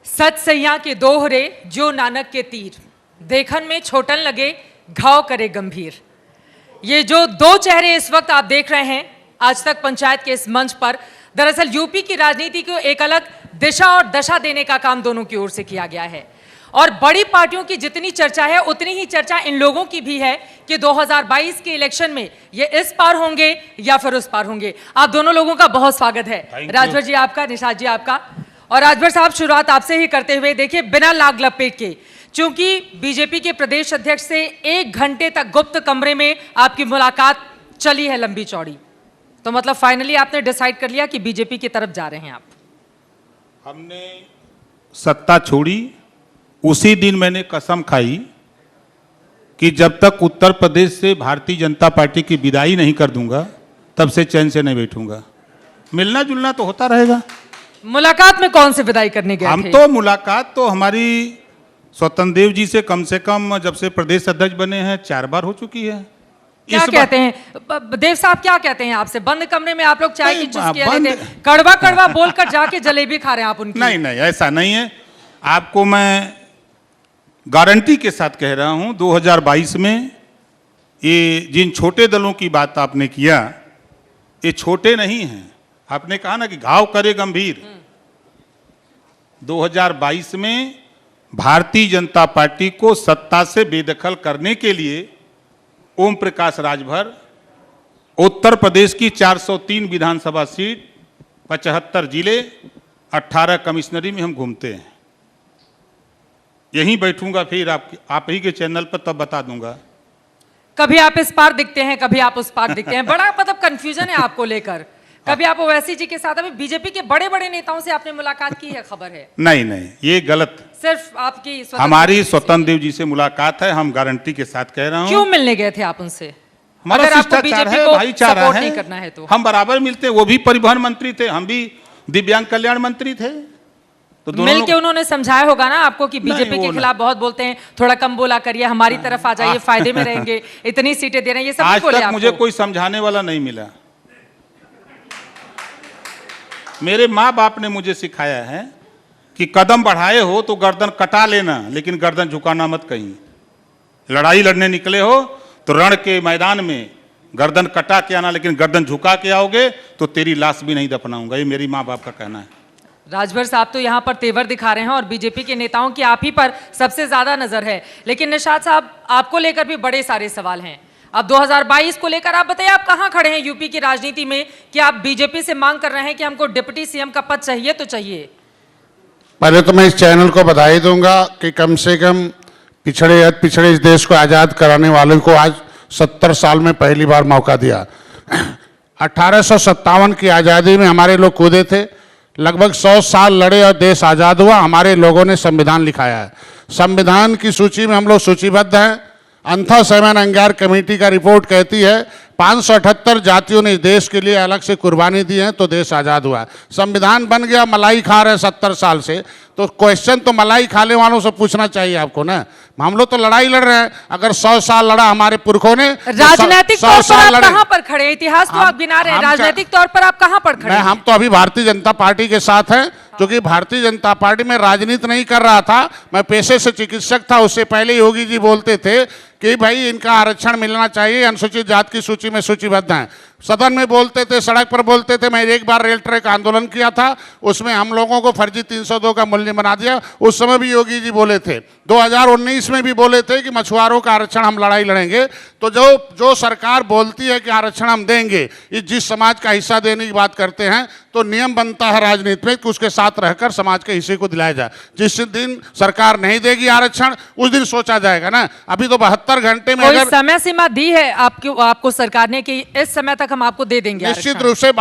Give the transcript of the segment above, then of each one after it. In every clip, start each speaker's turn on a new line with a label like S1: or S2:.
S1: सच सैया के दोहरे जो नानक के तीर, देखन में छोटन लगे घाव करे गंभीर। ये जो दो चेहरे इस वक्त आप देख रहे हैं आज तक पंचायत के इस मंच पर, दरअसल यूपी की राजनीति को एक अलग दिशा और दशा देने का काम दोनों की ओर से किया गया है। और बड़ी पार्टियों की जितनी चर्चा है उतनी ही चर्चा इन लोगों की भी है कि 2022 के इलेक्शन में ये इस पार होंगे या फिर उस पार होंगे। आप दोनों लोगों का बहुत स्वागत है। राजभर जी आपका, निशात जी आपका। और राजभर साहब, शुरुआत आपसे ही करते हुए, देखिए बिना लाग लपेट के, चूंकि बीजेपी के प्रदेश अध्यक्ष से 1 घंटे तक गुप्त कमरे में आपकी मुलाकात चली है लंबी चौड़ी, तो मतलब फाइनली आपने डिसाइड कर लिया कि बीजेपी की तरफ जा रहे हैं आप।
S2: हमने सत्ता छोड़ी, उसी दिन मैंने कसम खाई कि जब तक उत्तर प्रदेश से भारतीय जनता पार्टी की विदाई नहीं कर दूंगा तब से चैन से नहीं बैठूंगा। मिलना जुलना तो होता रहेगा।
S1: मुलाकात में कौन से विदाई करने गए थे?
S2: तो मुलाकात तो हमारी स्वतंत्र देव जी से कम जब से प्रदेश अध्यक्ष बने हैं 4 बार हो चुकी है।
S1: क्या कहते हैं देव साहब, क्या कहते हैं आपसे? बंद कमरे में आप लोग चाय की चुस्कियां लेते हैं, कड़वा कड़वा बोलकर जाके जलेबी खा रहे हैं आप उनकी?
S2: नहीं नहीं, ऐसा नहीं है। आपको मैं गारंटी के साथ कह रहा हूं, 2022 में ये जिन छोटे दलों की बात आपने किया, ये छोटे नहीं हैं। आपने कहा ना कि घाव करे गंभीर। 2022 में भारतीय जनता पार्टी को सत्ता से बेदखल करने के लिए ओम प्रकाश राजभर उत्तर प्रदेश की 403 विधानसभा सीट, 75 जिले, 18 कमिश्नरी में हम घूमते हैं। यहीं बैठूंगा, फिर आप ही के चैनल पर तब बता दूंगा।
S1: कभी आप इस पार दिखते हैं, कभी आप उस पार दिखते हैं। बड़ा मतलब कंफ्यूजन है आपको लेकर। कभी आप ओवैसी जी के साथ, अभी बीजेपी के बड़े बड़े नेताओं से आपने मुलाकात की है, खबर है?
S2: नहीं नहीं, ये गलत।
S1: सिर्फ आपकी
S2: हमारी स्वतंत्र देव जी से मुलाकात है, हम गारंटी के साथ कह रहा हूं।
S1: क्यों मिलने गए थे आप उनसे?
S2: हमारा शिष्टाचार है, भाईचारा है,
S1: करना है तो
S2: हम बराबर मिलते हैं। वो भी परिवहन मंत्री थे, हम भी दिव्यांग कल्याण मंत्री थे, तो
S1: मिल के उन्होंने समझाया होगा ना आपको कि बीजेपी के खिलाफ बहुत बोलते हैं, थोड़ा कम बोला करिए, हमारी तरफ आ जाइए, फायदे में रहेंगे, इतनी सीटें दे रहे हैं, ये सब
S2: आज तक मुझे कोई समझाने वाला नहीं मिला। मेरे माँ बाप ने मुझे सिखाया है कि कदम बढ़ाए हो तो गर्दन कटा लेना, लेकिन गर्दन झुकाना मत कहीं। लड़ाई लड़ने निकले हो तो रण के मैदान में गर्दन कटा के आना, लेकिन गर्दन झुका के आओगे तो तेरी लाश भी नहीं दफनाऊंगा। ये मेरी माँ बाप का कहना है।
S1: राजभर साहब तो यहाँ पर तेवर दिखा रहे हैं और बीजेपी के नेताओं की आप ही पर सबसे ज्यादा नजर है, लेकिन निशात साहब आपको लेकर भी बड़े सारे सवाल हैं। अब 2022 को लेकर आप बताइए, आप कहां खड़े हैं यूपी की राजनीति में कि आप बीजेपी से मांग कर रहे हैं कि हमको डिप्टी सीएम का पद चाहिए तो चाहिए?
S3: पहले तो मैं इस चैनल को बधाई दूंगा कि कम से कम पिछड़े इस देश को आज़ाद कराने वालों को आज 70 साल में पहली बार मौका दिया। 1857 की आज़ादी में हमारे लोग कूदे थे, लगभग 100 साल लड़े और देश आज़ाद हुआ। हमारे लोगों ने संविधान लिखाया है। संविधान की सूची में हम लोग सूचीबद्ध हैं। अंथा सेवन अंगार कमेटी का रिपोर्ट कहती है 578 जातियों ने इस देश के लिए अलग से कुर्बानी दी है, तो देश आज़ाद हुआ। संविधान बन गया, मलाई खा रहे 70 साल से, तो क्वेश्चन तो मलाई खाने वालों से पूछना चाहिए आपको ना। हम लोग तो लड़ाई लड़ रहे हैं। अगर 100 साल लड़ा हमारे पुरखों ने,
S1: राजनीतिक तौर पर आप कहां पर खड़े? इतिहास तो आप गिना रहे हैं, राजनीतिक तौर पर आप कहां पर खड़े?
S3: हम तो अभी भारतीय जनता पार्टी के साथ हैं, क्योंकि भारतीय जनता पार्टी में राजनीति नहीं कर रहा था। मैं पेशे से चिकित्सक था, उससे पहले योगी जी बोलते थे कि भाई इनका आरक्षण मिलना चाहिए, अनुसूचित जाति की सूची में सूचीबद्ध हैं। सदन में बोलते थे, सड़क पर बोलते थे। मैं एक बार रेल ट्रैक आंदोलन किया था, उसमें हम लोगों को फर्जी 302 का मूल्य बना दिया। उस समय भी योगी जी बोले थे। 2019 में भी बोले थे कि मछुआरों का आरक्षण हम लड़ाई लड़ेंगे। तो जो सरकार बोलती है कि आरक्षण हम देंगे, जिस समाज का हिस्सा देने की बात करते हैं, तो नियम बनता है राजनीति में कि उसके साथ रहकर समाज के हिस्से को दिलाया जाए। जिस दिन सरकार नहीं देगी आरक्षण, उस दिन सोचा जाएगा ना। अभी तो 72 घंटे में
S1: अगर समय सीमा दी है आपको सरकार ने कि इस समय तक हम आपको दे देंगे,
S3: निश्चित रूप से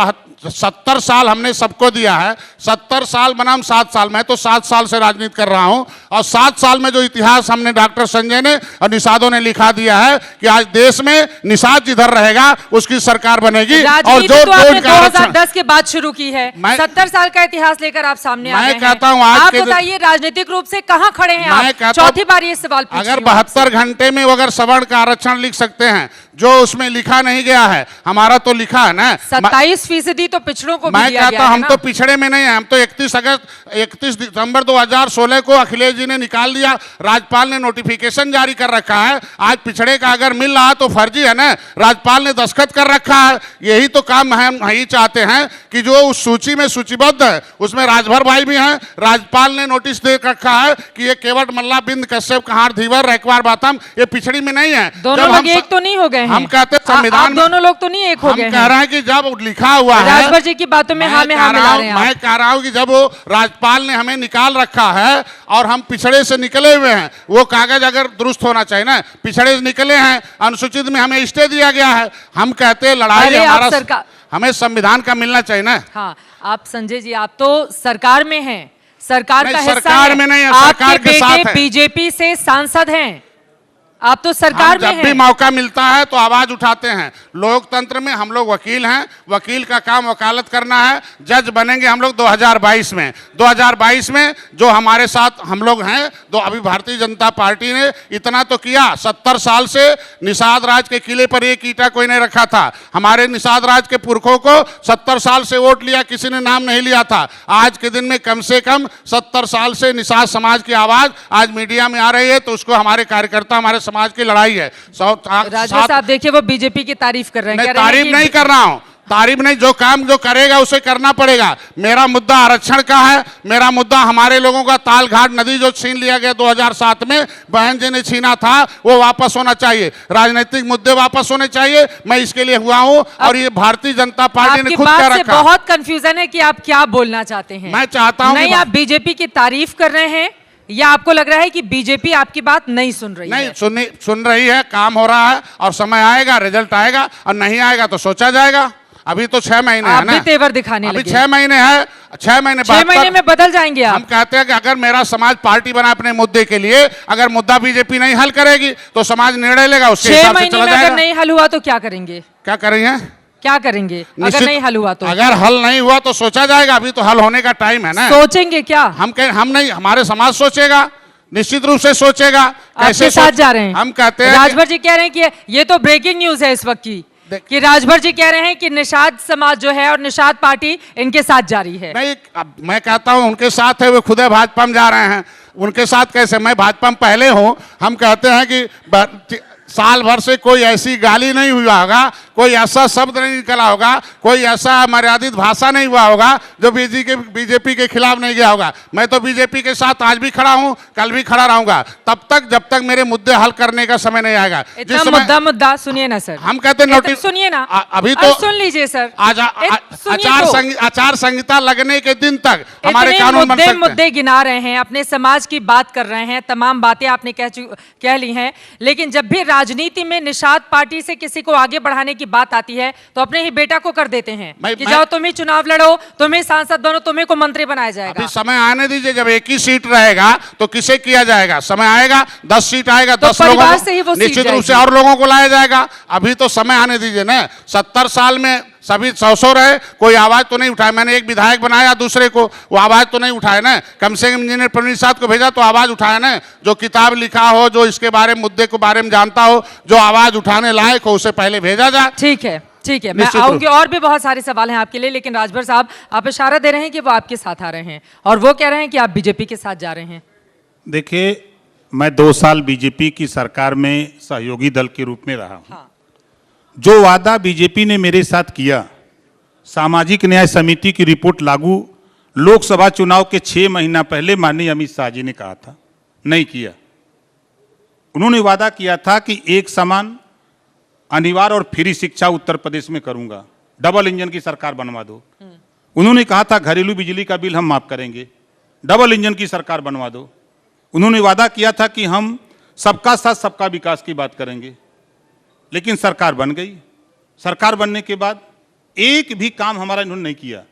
S3: 70 साल हमने सबको दिया है। 70 साल बनाम 7 साल, मैं तो 7 साल से राजनीति कर रहा हूं, और 7 साल में जो इतिहास हमने डॉक्टर संजय ने और निषादों ने लिखा दिया है कि आज देश में निषाद जिधर रहेगा उसकी सरकार बनेगी। और जो
S1: तो आपने 2010 के बाद शुरू की है, 70 साल का इतिहास लेकर आप सामने आ रहे हैं।
S3: मैं कहता हूं आज
S1: आप बताइए राजनीतिक रूप से कहां खड़े हैं आप? चौथी बार ये सवाल पूछ रही हूं।
S3: अगर 72 घंटे में अगर सवर्ण का आरक्षण लिख सकते हैं, जो उसमें लिखा नहीं गया है, हमारा तो लिखा है ना।
S1: 27% तो पिछड़ों को भी
S3: मैं
S1: दिया
S3: कहता
S1: गया
S3: हूं
S1: है
S3: हम
S1: ना?
S3: तो पिछड़े में नहीं है, हम तो 31 दिसंबर 2016 को अखिलेश जी ने निकाल दिया, राज्यपाल ने नोटिफिकेशन जारी कर रखा है। आज पिछड़े का अगर मिल रहा तो फर्जी है ना, राज्यपाल ने दस्तखत कर रखा है। यही तो काम हम यही चाहते हैं कि जो उस सूची में सूचीबद्ध है उसमें राजभर भाई भी हैं। राज्यपाल ने नोटिस दे रखा है कि ये केवट मल्ला बिंद कश्यप कहार धीवर रैकवार बातम ये पिछड़ी में नहीं है।
S1: दोनों लोग एक तो नहीं हो गए हैं।
S3: हम कहते संविधान में
S1: दोनों लोग तो नहीं एक हो गए
S3: हम कह
S1: हैं।
S3: रहे हैं कि जब लिखा हुआ है,
S1: राजभर जी की बातों में हाँ में हाँ मिला रहे हैं आप।
S3: मैं कह रहा हूं कि जब वो राज्यपाल ने हमें निकाल रखा है और हम पिछड़े से निकले हुए हैं, वो कागज अगर दुरुस्त होना चाहिए ना। पिछड़े से निकले हैं, अनुसूचित में हमें स्टे दिया गया है। हम कहते हैं लड़ाई
S1: अरे आप
S3: हमारा
S1: सरकार-
S3: हमें संविधान का मिलना चाहिए ना।
S1: हाँ, आप संजय जी आप तो सरकार में हैं, सरकार
S3: नहीं,
S1: का हिस्सा
S3: सरकार
S1: हैं।
S3: में नहीं है,
S1: आपके
S3: सरकार के साथ
S1: बेटे
S3: है।
S1: बीजेपी से सांसद हैं, आप तो सरकार
S3: हम
S1: में
S3: जब भी
S1: हैं।
S3: मौका मिलता है तो आवाज उठाते हैं। लोकतंत्र में हम लोग वकील हैं, वकील का काम वकालत करना है। जज बनेंगे हम लोग 2022 में। 2022 में जो हमारे साथ हम लोग हैं, तो अभी भारतीय जनता पार्टी ने इतना तो किया, 70 साल से निषाद राज के किले पर एक ईंटा कोई नहीं रखा था। हमारे निषाद राज के पुरखों को 70 साल से वोट लिया, किसी ने नाम नहीं लिया था। आज के दिन में कम से कम 70 साल से निषाद समाज की आवाज आज मीडिया में आ रही है, तो उसको हमारे कार्यकर्ता, हमारे समाज की लड़ाई है।
S1: राजभर साहब देखिए वो बीजेपी की तारीफ कर रहे हैं।
S3: नहीं,
S1: कह रहे हैं
S3: तारीफ
S1: कि-
S3: नहीं कर रहा हूं, तारीफ नहीं, जो काम जो करेगा उसे करना पड़ेगा। मेरा मुद्दा आरक्षण का है, मेरा मुद्दा हमारे लोगों का तालघाट नदी जो छीन लिया गया 2007 में, बहन जी ने छीना था, वो वापस होना चाहिए। राजनीतिक मुद्दे वापस होने चाहिए, मैं इसके लिए हुआ हूं। और ये भारतीय जनता पार्टी ने
S1: आपकी
S3: खुद कह
S1: बात से
S3: रखा।
S1: बहुत कंफ्यूजन है कि आप क्या बोलना चाहते हैं।
S3: मैं चाहता हूं
S1: नहीं,
S3: कि
S1: आप बीजेपी की तारीफ कर रहे हैं या आपको लग रहा है कि बीजेपी आपकी बात नहीं सुन रही
S3: नहीं,
S1: है?
S3: सुन रही है, काम हो रहा है और समय आएगा, रिजल्ट आएगा, और नहीं आएगा तो सोचा जाएगा। अभी तो 6 महीने है
S1: आप
S3: ना,
S1: भी तेवर दिखाने
S3: अभी
S1: लगे।
S3: 6 महीने है, 6 महीने
S1: 6 महीने में बदल जाएंगे
S3: हम
S1: आप।
S3: कहते हैं कि अगर मेरा समाज पार्टी बना अपने मुद्दे के लिए, अगर मुद्दा बीजेपी नहीं हल करेगी तो समाज निर्णय लेगा, उसके
S1: 6
S3: हिसाब से
S1: महीने
S3: चला
S1: में अगर
S3: जाएगा।
S1: नहीं हल हुआ तो क्या करेंगे?
S3: क्या करेंगे?
S1: क्या करेंगे अगर
S3: निश्चित-
S1: नहीं हल हुआ तो?
S3: अगर हल नहीं हुआ तो सोचा जाएगा, अभी तो हल होने का टाइम है ना।
S1: सोचेंगे क्या?
S3: हम नहीं, हमारे समाज सोचेगा, निश्चित रूप से सोचेगा।
S1: आपके साथ जा रहे हैं?
S3: हम कहते हैं
S1: राजभर जी कह रहे हैं कि ये तो ब्रेकिंग न्यूज है इस वक्त की, कि राजभर जी कह रहे हैं कि निषाद समाज जो है और निषाद पार्टी इनके साथ जारी है।
S3: नहीं, अब मैं कहता हूं उनके साथ है, वे खुद भाजपा में जा रहे हैं। उनके साथ कैसे? मैं भाजपा में पहले हूं। हम कहते हैं कि साल भर से कोई ऐसी गाली नहीं हुआ होगा, कोई ऐसा शब्द नहीं निकला होगा, कोई ऐसा मर्यादित भाषा नहीं हुआ होगा जो बीजेपी के खिलाफ नहीं गया होगा। मैं तो बीजेपी के साथ आज भी खड़ा हूं, कल भी खड़ा रहूंगा, तब तक जब तक मेरे मुद्दे हल करने का समय नहीं आएगा।
S1: इतना मुद्दा सुनिए ना सर।
S3: हम कहते नोटिस
S1: सुनिए ना,
S3: अभी तो
S1: सुन लीजिए सर।
S3: आचार संहिता लगने के दिन तक हमारे कानून बन सकते हैं।
S1: मुद्दे गिना रहे हैं, अपने समाज की बात कर रहे हैं, तमाम बातें आपने कह ली हैं, लेकिन जब भी राजनीति में निषाद पार्टी से किसी को आगे बढ़ाने की बात आती है तो अपने ही बेटा को कर देते हैं कि जाओ तुम ही चुनाव लड़ो, तुम ही सांसद बनो, तुम्हें को मंत्री बनाया जाएगा।
S3: अभी समय आने दीजिए, जब एक ही सीट रहेगा तो किसे किया जाएगा? समय आएगा, 10 सीट आएगा,
S1: तो
S3: 10 लोगों
S1: परिवार से ही वो
S3: को
S1: सीट
S3: निश्चित रूप से
S1: जाएगी।
S3: और लोगों को लाया जाएगा। अभी तो समय आने दीजिए ना। 70 साल में सभी 100 रहे, कोई आवाज तो नहीं उठाया। मैंने एक विधायक बनाया, दूसरे को वो आवाज तो नहीं उठाया ना। कम से कम इंजीनियर प्रवीण साहब को भेजा तो आवाज उठाया ना। जो किताब लिखा हो, जो इसके बारे में मुद्दे के बारे में जानता हो, जो आवाज उठाने लायक हो, उसे पहले भेजा जाए।
S1: ठीक है, ठीक है, मैं आऊंगी। और भी बहुत सारे सवाल हैं आपके लिए, लेकिन राजभर साहब आप इशारा दे रहे हैं कि वो आपके साथ आ रहे हैं और वो कह रहे हैं कि आप बीजेपी के साथ जा रहे हैं।
S2: देखिए, मैं 2 साल बीजेपी की सरकार में सहयोगी दल के रूप में रहा हूं।
S1: हाँ।
S2: जो वादा बीजेपी ने मेरे साथ किया, सामाजिक न्याय समिति की रिपोर्ट लागू लोकसभा चुनाव के 6 महीना पहले माननीय अमित शाह जी ने कहा था, नहीं किया। उन्होंने वादा किया था कि एक समान, अनिवार्य और फ्री शिक्षा उत्तर प्रदेश में करूंगा, डबल इंजन की सरकार बनवा दो। उन्होंने कहा था घरेलू बिजली का बिल हम माफ करेंगे, डबल इंजन की सरकार बनवा दो। उन्होंने वादा किया था कि हम सबका साथ सबका विकास की बात करेंगे, लेकिन सरकार बन गई। सरकार बनने के बाद एक भी काम हमारा इन्होंने नहीं किया।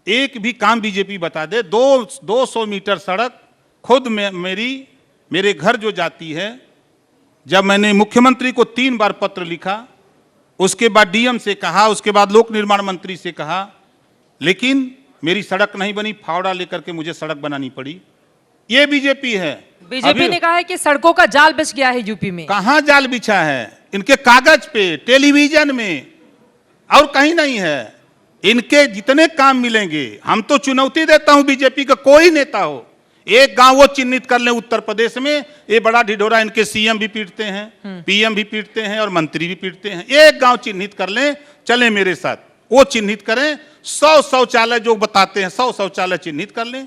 S2: एक भी काम बीजेपी बता दे, 200 मीटर सड़क खुद मेरे घर जो जाती है, जब मैंने मुख्यमंत्री को 3 बार पत्र लिखा, उसके बाद डीएम से कहा, उसके बाद लोक निर्माण मंत्री से कहा, लेकिन मेरी सड़क नहीं बनी। फावड़ा लेकर के मुझे सड़क बनानी पड़ी। ये बीजेपी है।
S1: बीजेपी ने कहा है कि सड़कों का जाल बिछ गया है यूपी में।
S2: कहां जाल बिछा है? इनके कागज पे, टेलीविजन में, और कहीं नहीं है। इनके जितने काम मिलेंगे, हम तो चुनौती देता हूं बीजेपी का कोई नेता हो, एक गांव वो चिन्हित कर ले उत्तर प्रदेश में, ये बड़ा ढिढोरा, इनके सीएम भी पीटते हैं, पीएम भी पीटते हैं और मंत्री भी पीटते हैं। एक गांव चिन्हित कर ले, चले मेरे साथ, वो चिन्हित करें। 100 शौचालय जो बताते हैं, 100 शौचालय चिन्हित कर लें।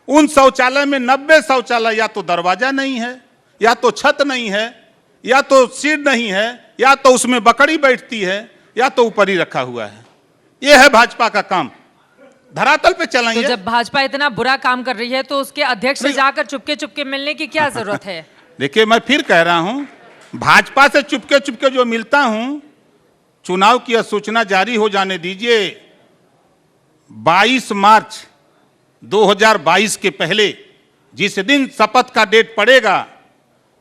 S2: उन शौचालय में 90 शौचालय या तो दरवाजा नहीं है, या तो छत नहीं है, या तो सीट नहीं है, या तो उसमें बकरी बैठती है, या तो ऊपर ही रखा हुआ है। यह है भाजपा का काम, धरातल पे चलाइए।
S1: तो जब भाजपा इतना बुरा काम कर रही है तो उसके अध्यक्ष से जाकर चुपके चुपके मिलने की क्या जरूरत है?
S2: देखिए, मैं फिर कह रहा हूं, भाजपा से चुपके चुपके जो मिलता हूं, चुनाव की सूचना जारी हो जाने दीजिए। 22 मार्च 2022 के पहले जिस दिन शपथ का डेट पड़ेगा,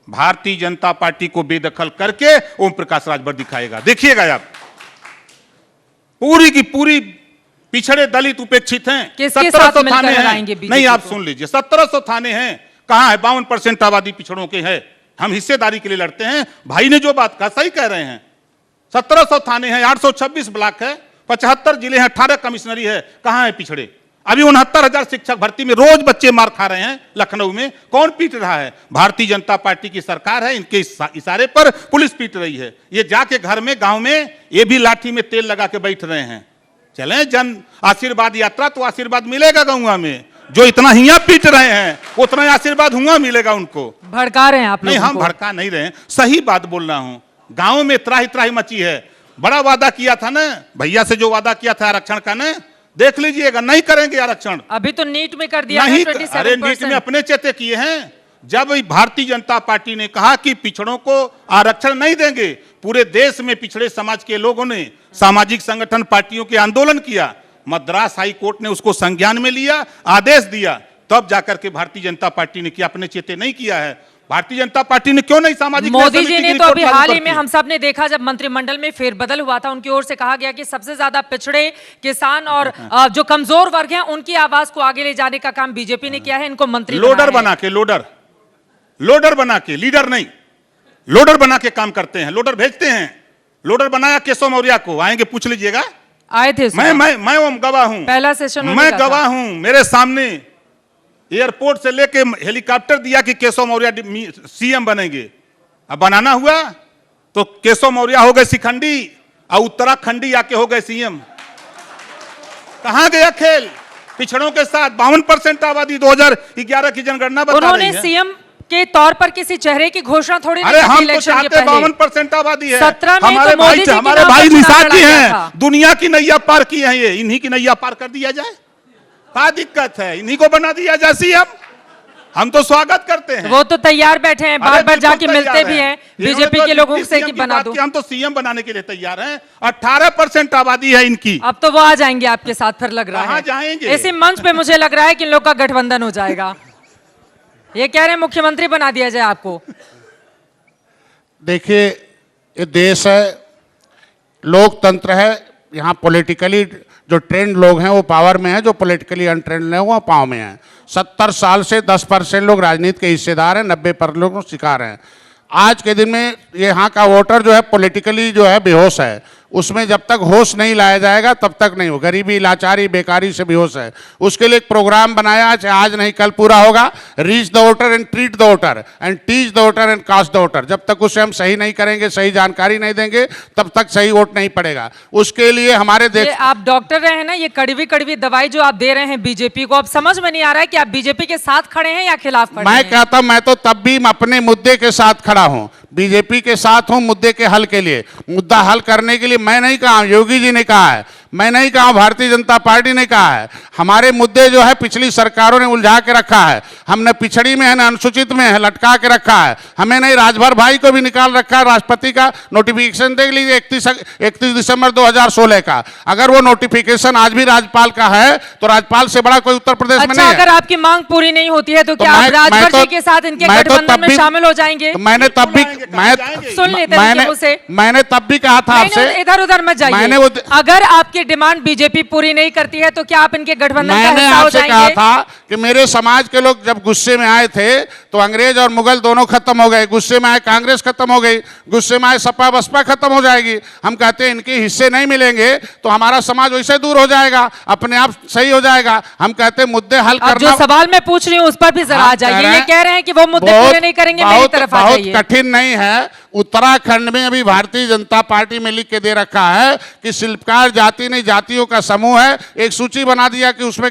S2: भारतीय जनता पार्टी को बेदखल करके ओम प्रकाश राजभर दिखाएगा। देखिएगा आप, पूरी की पूरी पिछड़े दलित उपेक्षित हैं।
S1: किसके साथ मिलकर लड़ाएंगे बीजेपी
S2: नहीं, आप
S1: को?
S2: सुन लीजिए, 1700 थाने हैं। कहां है? 52% आबादी पिछड़ों के है। हम हिस्सेदारी के लिए लड़ते हैं। भाई ने जो बात कहा सही कह रहे हैं। 1700 थाने हैं, 826 ब्लॉक है, 75 जिले हैं, 18 कमिश्नरी है। कहां है पिछड़े? अभी 69,000 शिक्षक भर्ती में रोज बच्चे मार खा रहे हैं लखनऊ में। कौन पीट रहा है? भारतीय जनता पार्टी की सरकार है। इनके इशारे पर पुलिस पीट रही है। ये जाके घर में, गांव में, ये भी लाठी में तेल लगा के बैठ रहे हैं। चलें जन आशीर्वाद यात्रा, तो आशीर्वाद मिलेगा गौवा में। जो इतना हिया पीट रहे हैं, उतना आशीर्वाद हुआ मिलेगा उनको।
S1: भड़का रहे हैं आप
S2: नहीं,
S1: लोगों
S2: हम
S1: को।
S2: भड़का नहीं रहे हैं, सही बात बोल रहा हूं। गांव में त्राही त्राही मची है। बड़ा वादा किया था ना भैया से, जो वादा किया था आरक्षण का ना, देख लीजिएगा, नहीं करेंगे आरक्षण।
S1: अभी तो नीट में कर दिया
S2: नहीं,
S1: है 27%।
S2: अरे नीट में अपने चेते किए हैं। जब भारतीय जनता पार्टी ने कहा कि पिछड़ों को आरक्षण नहीं देंगे, पूरे देश में पिछड़े समाज के लोगों ने, सामाजिक संगठन, पार्टियों के आंदोलन किया। मद्रास हाई कोर्ट ने उसको संज्ञान में लिया, आदेश दिया, तब जाकर के भारतीय जनता पार्टी ने किया। अपने चेते नहीं किया है। भारतीय जनता पार्टी ने क्यों नहीं सामाजिक
S1: मोदी जी ने तो अभी हाल ही में हम सब ने देखा, जब मंत्रिमंडल में फेरबदल हुआ था, उनकी ओर से कहा गया कि सबसे ज्यादा पिछड़े, किसान और जो कमजोर वर्ग हैं, उनकी आवाज को आगे ले जाने का काम बीजेपी ने किया है। इनको मंत्री
S2: लोडर बना के, लोडर बना के, लीडर नहीं, लोडर बना के काम करते हैं। लोडर भेजते हैं। लोडर बनाया केशव मौर्य को, आएंगे पूछ लीजिएगा।
S1: आए थे
S2: मैं गवाह हूं।
S1: पहला सेशन
S2: मैं गवाह हूं। मेरे सामने एयरपोर्ट से लेके हेलीकॉप्टर दिया कि केशव मौर्य सीएम बनेंगे। अब बनाना हुआ तो केशव मौर्य हो गए शिखंडी और उत्तराखंडी आके हो गए सीएम। कहां गया खेल? पिछड़ों के साथ 52% आबादी 2011 की जनगणना बता रही है।
S1: उन्होंने सीएम के तौर पर किसी चेहरे की घोषणा थोड़ी नहीं
S2: अरे
S1: की
S2: हम तो
S1: इलेक्शन के
S2: चाहते,
S1: पहले।
S2: 52% आबादी है।
S1: 17 में
S2: हमारे
S1: तो मोदी जी के
S2: हमारे
S1: नाम
S2: भाई
S1: पर चुनाव
S2: निषाद
S1: लड़ा
S2: जी
S1: गया
S2: हैं,
S1: था।
S2: दुनिया की नैया पार की है। ये इन्हीं की नैया पार कर दिया जाए, क्या दिक्कत है? इन्हीं को बना दिया जाए सीएम। हम तो स्वागत करते हैं।
S1: वो तो तैयार बैठे हैं, बार बार जाके मिलते भी हैं बीजेपी के लोगों से कि बना दो।
S2: हम तो सीएम बनाने के लिए तैयार हैं। 18% आबादी है इनकी।
S1: अब तो वो आ जाएंगे आपके साथ, फिर लग रहा है।
S2: कहां जाएंगे?
S1: ऐसे मंच पे मुझे लग रहा है कि इन लोग का गठबंधन हो जाएगा। ये कह रहे हैं मुख्यमंत्री बना दिया जाए आपको।
S3: देखिए, ये देश है, लोकतंत्र है। यहाँ पॉलिटिकली जो ट्रेंड लोग हैं वो पावर में हैं, जो पॉलिटिकली अनट्रेंड हैं वो पाँव में हैं। 70 साल से 10% लोग राजनीति के हिस्सेदार हैं, 90% लोग शिकार हैं। आज के दिन में यहाँ का वोटर जो है पॉलिटिकली जो है बेहोश है। उसमें जब तक होश नहीं लाया जाएगा तब तक नहीं हो। गरीबी, लाचारी, बेकारी से बेहोश है। उसके लिए एक प्रोग्राम बनाया, आज नहीं कल पूरा होगा। Reach the voter and treat the voter and teach the voter and cast the voter. जब तक उसे हम सही नहीं करेंगे, सही जानकारी नहीं देंगे, तब तक सही वोट नहीं पड़ेगा। उसके लिए हमारे देश,
S1: आप डॉक्टर रहे हैं ना, ये कड़वी कड़वी दवाई जो आप दे रहे हैं बीजेपी को, अब समझ में नहीं आ रहा है कि आप बीजेपी के साथ खड़े हैं या खिलाफ खड़े हैं।
S3: मैं कहता हूं, मैं तो तब भी अपने मुद्दे के साथ खड़ा हूं, बीजेपी के साथ हूं मुद्दे के हल के लिए। मुद्दा हल करने के लिए मैं नहीं कहा, योगी जी ने कहा है, मैं नहीं कहा, भारतीय जनता पार्टी ने कहा है। हमारे मुद्दे जो है पिछली सरकारों ने उलझा के रखा है। हमने पिछड़ी में है ना, अनुसूचित में है, लटका के रखा है। हमें नहीं, राजभर भाई को भी निकाल रखा है। राष्ट्रपति का नोटिफिकेशन देख लीजिए 31 दिसंबर 2016 का। अगर वो नोटिफिकेशन आज भी राज्यपाल का है तो राज्यपाल से बड़ा कोई उत्तर प्रदेश में नहीं है।
S1: अगर आपकी मांग पूरी नहीं होती है तो क्या आप राजभर जी के साथ इनके गठबंधन में शामिल हो जाएंगे?
S3: मैंने तब भी
S2: जाएंगे, कहाँ जाएंगे?
S1: सुन लेते हैं इनके मुंह से।
S3: मैंने तब भी कहा था आपसे,
S1: इधर उधर मत
S3: मैंने
S1: जाइए। अगर आपकी डिमांड बीजेपी पूरी नहीं करती है तो क्या आप इनके गठबंधन का
S3: मैंने
S1: हिस्सा हो
S3: आपसे कहा
S1: जाएंगे?
S3: था कि मेरे समाज के लोग जब गुस्से में आए थे तो अंग्रेज और मुगल दोनों खत्म हो गए, गुस्से में आए कांग्रेस खत्म हो गई, गुस्से में आए सपा बसपा खत्म हो जाएगी। हम कहते हैं इनके हिस्से नहीं मिलेंगे तो हमारा समाज वैसे दूर हो जाएगा, अपने आप सही हो जाएगा। हम कहते हैं मुद्दे हल
S1: अब
S3: करना।
S1: जो सवाल मैं पूछ रही हूँ उस पर भी जरा आ जाइए। ये कह रहे हैं कि वो मुद्दे पूरे नहीं करेंगे, मेरी तरफ आ
S3: बहुत
S1: जाइए।
S3: कठिन नहीं है। उत्तराखंड में अभी भारतीय जनता पार्टी में लिख के दे रखा है कि शिल्पकार जाति नहीं जातियों का समूह है, एक सूची बना दिया कि उसमें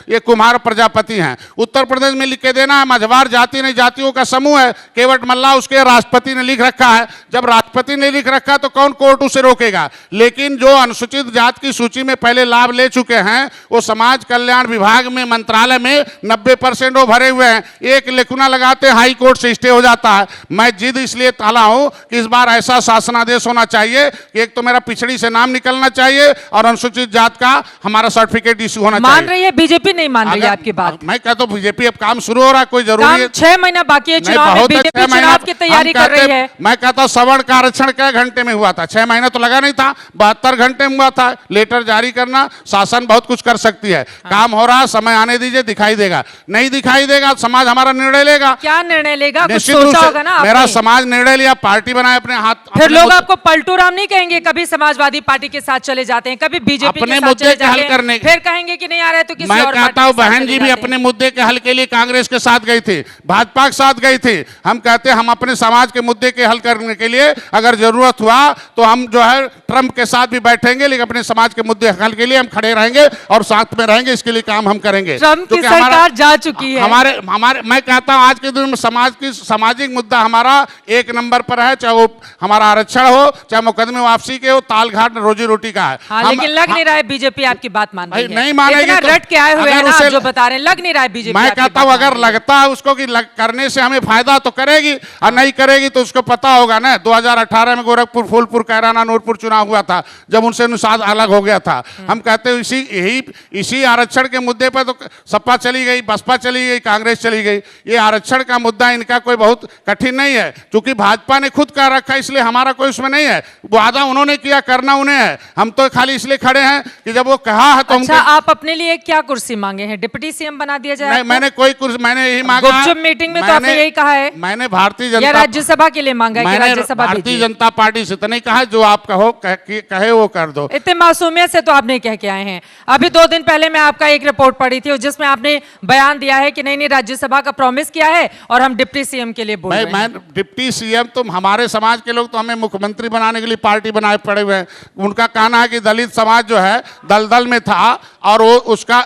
S3: ये कुम्हार प्रजापति हैं। उत्तर प्रदेश में लिख के देना है मझवार जाति नहीं जातियों का समूह है, केवट मल्ला उसके राष्ट्रपति ने लिख रखा है। जब राष्ट्रपति ने लिख रखा तो कौन कोर्ट उसे रोकेगा? लेकिन जो अनुसूचित जाति की सूची में पहले लाभ ले चुके हैं वो समाज कल्याण विभाग में मंत्रालय में 90% वो भरे हुए हैं। एक लेखुना लगाते हाई कोर्ट से स्टे हो जाता है। मैं जिद इसलिए ताला हूं कि इस बार ऐसा शासनादेश होना चाहिए कि एक तो मेरा पिछड़ी से नाम निकलना चाहिए और अनुसूचित जात का हमारा सर्टिफिकेट इश्यू होना चाहिए।
S1: मान रही है बीजेपी? नहीं मान रही है आपकी बात?
S3: मैं कहता हूं बीजेपी अब काम शुरू हो रहा है, कोई जरूरी है?
S1: 6 महीना बाकी है चुनाव में, बीजेपी चुनाव की तैयारी कर रही है।
S3: मैं कहता हूं सवर्ण का आरक्षण क्या घंटे में हुआ था? 6 महीना तो लगा नहीं था, 72 घंटे में हुआ था। लेटर जारी करना, शासन बहुत कुछ कर सकती है। काम हो रहा, समय आने दीजिए, दिखाई देगा। नहीं दिखाई देगा समाज हमारा निर्णय लेगा।
S1: क्या निर्णय लेगा? कुछ
S3: निश्चित रूप
S1: सोचा
S3: से
S1: होगा ना
S3: मेरा
S1: आपने?
S3: समाज निर्णय लिया, पार्टी बनाए अपने हाथ।
S1: फिर लोग आपको पलटू राम नहीं कहेंगे? कभी समाजवादी पार्टी के साथ चले जाते हैं, कभी बीजेपी के
S3: अपने
S1: साथ
S3: मुद्दे
S1: चले
S3: के हल
S1: जाते
S3: करने
S1: हैं, फिर कहेंगे कि नहीं आ रहा है तो किसी
S3: मैं
S1: और
S3: कहता
S1: पार्टी
S3: हूं
S1: के साथ
S3: बहन
S1: चले
S3: जी भी
S1: जाते हैं।
S3: अपने मुद्दे के हल के लिए कांग्रेस के साथ गई थी, भाजपा के साथ गई थी। हम कहते हैं हम अपने समाज के मुद्दे के हल करने के लिए अगर जरूरत हुआ तो हम जो है ट्रंप के साथ भी बैठेंगे, लेकिन अपने समाज के मुद्दे हल के लिए हम खड़े रहेंगे और साथ में रहेंगे। इसके लिए काम हम करेंगे।
S1: ट्रंप की सरकार जा चुकी है।
S3: हमारे मैं कहता हूं आज के दिन में सामाजिक मुद्दा हमारा 1 नंबर पर है, चाहे वो हमारा आरक्षण हो, चाहे मुकदमे वापसी के हो, तालघाट रोजी रोटी का है।
S1: हाँ, लेकिन लग नहीं रहा है बीजेपी आपकी बात मान रही है।
S3: नहीं मानेगी
S1: इतना
S3: तो
S1: रट के आए हुए हैं
S3: अगर
S1: ना,
S3: उसे
S1: आप जो बता रहे हैं, लग नहीं रहा है बीजेपी
S3: मैं
S1: आपकी
S3: कहता
S1: बात
S3: हूं
S1: मान
S3: अगर
S1: रही है।
S3: लगता है उसको कि करने से हमें फायदा तो करेगी, और नहीं करेगी तो उसको पता होगा ना। 2018 में गोरखपुर, फूलपुर, कैराना, नूरपुर चुनाव हुआ था जब उनसे अनुसाद अलग हो गया था। हम कहते हैं इसी आरक्षण के मुद्दे पर तो सपा चली गई, बसपा चली गई, कांग्रेस चली गई। ये आरक्षण का मुद्दा इनका कोई बहुत कठिन नहीं है, क्योंकि भाजपा ने खुद कह रखा है, इसलिए हमारा कोई उसमें नहीं है। वादा उन्होंने किया, करना उन्हें है। हम तो खाली इसलिए खड़े हैं कि जब वो कहा है तो
S1: अच्छा, आप अपने लिए क्या कुर्सी मांगे हैं? डिप्टी सीएम बना दिया जाए?
S3: नहीं, मैंने कोई कुर्सी, मैंने यही मांगा।
S1: गुपचुप मीटिंग में तो आपने यही कहा है।
S3: मैंने भारतीय
S1: या
S3: जनता
S1: राज्यसभा के लिए मांगा है कि
S3: मैंने
S1: राज्यसभा
S3: भारतीय
S1: भेजिए?
S3: जनता पार्टी से तो नहीं कहा, जो आप कहो कहे वो कर दो।
S1: इतने मासूमियत से तो आप नहीं कह के आए हैं। अभी 2 दिन पहले मैं आपका एक रिपोर्ट पढ़ी थी जिसमें आपने बयान दिया है कि नहीं राज्यसभा का प्रॉमिस किया है और हम डिप्टी सीएम के लिए बोल रहे हैं।
S3: मैं डिप्टी सीएम तो हमारे समाज के लोग तो हमें मुख्यमंत्री बनाने के लिए पार्टी बनाए पड़े हुए हैं। उनका कहना है कि दलित समाज जो है दलदल में था और वो उसका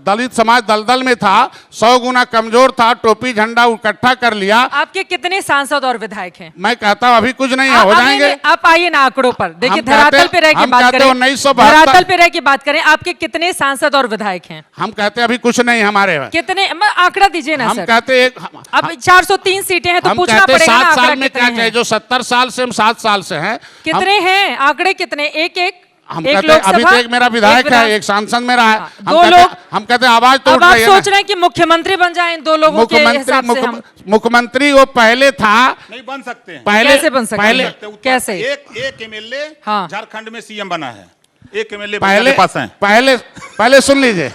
S3: दलित समाज दलदल में था, 100 गुना कमजोर था, टोपी झंडा इकट्ठा कर लिया।
S1: आपके कितने सांसद और विधायक हैं?
S3: मैं कहता हूं अभी कुछ नहीं है, हो जाएंगे।
S1: आप आइए ना आंकड़ों पर, देखिए
S3: हम
S1: धरातल
S3: कहते-
S1: पे रह के
S3: हम
S1: बात
S3: कहते
S1: करें।
S3: 1972
S1: धरातल पे रह के बात करें, आपके कितने सांसद और विधायक हैं?
S3: हम कहते हैं अभी कुछ नहीं हमारे में।
S1: कितने? आंकड़ा दीजिए ना
S3: हम
S1: सर।
S3: कहते
S1: अब 403 सीटें हैं तो
S3: हम
S1: पूछना
S3: कहते
S1: पड़ेगा ना
S3: 7
S1: आंकड़ा
S3: साल में
S1: कितने
S3: क्या
S1: हैं?
S3: चाहिए? जो 70 साल से हम 7 साल से हैं,
S1: कितने हैं आंकड़े? कितने? एक
S3: हम
S1: एक
S3: कहते हैं अभी
S1: लोकसभा,
S3: तो एक मेरा विधायक है, एक सांसद मेरा है।
S1: हाँ,
S3: हम
S1: 2
S3: कहते हैं-
S1: लोग।
S3: हम कहते हैं आवाज तो
S1: अब
S3: उठ
S1: आप
S3: रही है ना।
S1: सोच रहे हैं कि मुख्यमंत्री बन जाएं 2 लोगों के हिसाब से? हम
S3: मुख्यमंत्री वो पहले था,
S2: नहीं बन सकते हैं।
S3: पहले
S1: कैसे बन सकते
S3: पहले
S1: हैं? कैसे?
S2: एक एमएलए
S1: हाँ।
S2: झारखंड में सीएम बना है, एक एमएलए
S3: पहले
S2: पास है।
S3: पहले सुन लीजिए।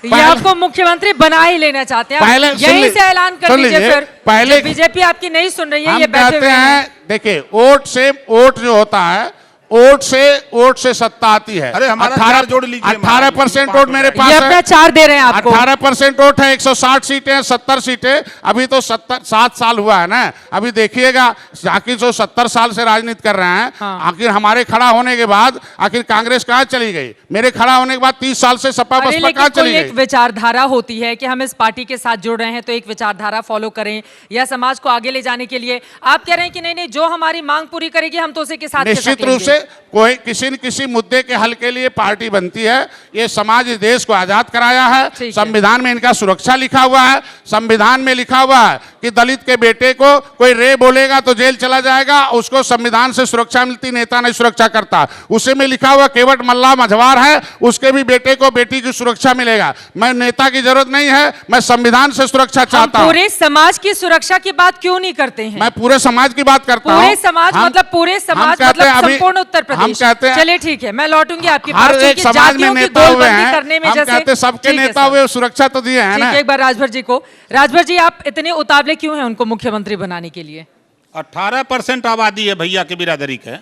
S1: ये आपको मुख्यमंत्री बना ही लेना चाहते हैं?
S3: पहले
S1: यहीं से ऐलान कर
S3: सुन
S1: दीजिए
S3: लीजिए।
S1: फिर।
S3: पहले
S1: बीजेपी आपकी नहीं सुन रही है,
S3: हम
S1: ये बैठे
S3: कहते
S1: हुए हैं।
S3: हैं, देखिए वोट जो होता है, वोट से सत्ता आती है।
S2: अरे हमारा
S3: 18
S2: जोड़ लीजिए,
S3: 18% वोट मेरे पास
S1: ये
S3: है।
S1: अपना 4 दे रहे हैं आपको।
S3: 18% वोट है, 160 सीटें, 70 सीटें। अभी तो 7 साल हुआ है ना। अभी देखिएगा आखिर जो 70 साल से राजनीति कर रहे हैं,
S1: हाँ।
S3: आखिर हमारे खड़ा होने के बाद आखिर कांग्रेस कहाँ चली गई? मेरे खड़ा होने के बाद 30 साल से सपा
S1: अरे
S3: बसपा
S1: लेकिन
S3: कहाँ चली
S1: कोई एक
S3: गई?
S1: विचारधारा होती है कि हम इस पार्टी के साथ जुड़ रहे हैं तो एक विचारधारा फॉलो करें या समाज को आगे ले जाने के लिए। आप कह रहे हैं कि नहीं जो हमारी मांग पूरी करेगी हम तो उसी के साथ
S3: निश्चित रूप से कोई किसी न किसी मुद्दे के हल के लिए पार्टी बनती है। ये समाज इस देश को आजाद कराया है, संविधान में इनका सुरक्षा लिखा हुआ है। संविधान में लिखा हुआ है कि दलित के बेटे को कोई रे बोलेगा तो जेल चला जाएगा, उसको संविधान से सुरक्षा मिलती, नेता नहीं सुरक्षा करता। उसी में लिखा हुआ केवट मल्ला मझवार है, उसके भी बेटे को बेटी की सुरक्षा मिलेगा। मैं नेता की जरूरत नहीं है, मैं संविधान से सुरक्षा चाहता हूँ।
S1: पूरे समाज की सुरक्षा की बात क्यों नहीं करते हैं?
S3: मैं पूरे समाज की बात करता हूँ।
S1: पूरे समाज मतलब पूरे समाज मतलब संपूर्ण उत्तर प्रदेश।
S3: हम कहते हैं,
S1: चलिए ठीक है, मैं लौटूंगी आपकी
S3: हर
S1: बात।
S3: एक समाज में नेता हुए हैं,
S1: करने में
S3: हम
S1: जैसे
S3: कहते हैं सबके नेता हुए, सुरक्षा तो दिए हैं ना।
S1: एक बार राजभर जी को, राजभर जी आप इतने उतावले क्यों हैं उनको मुख्यमंत्री बनाने के लिए?
S2: 18% आबादी है भैया की बिरादरी के।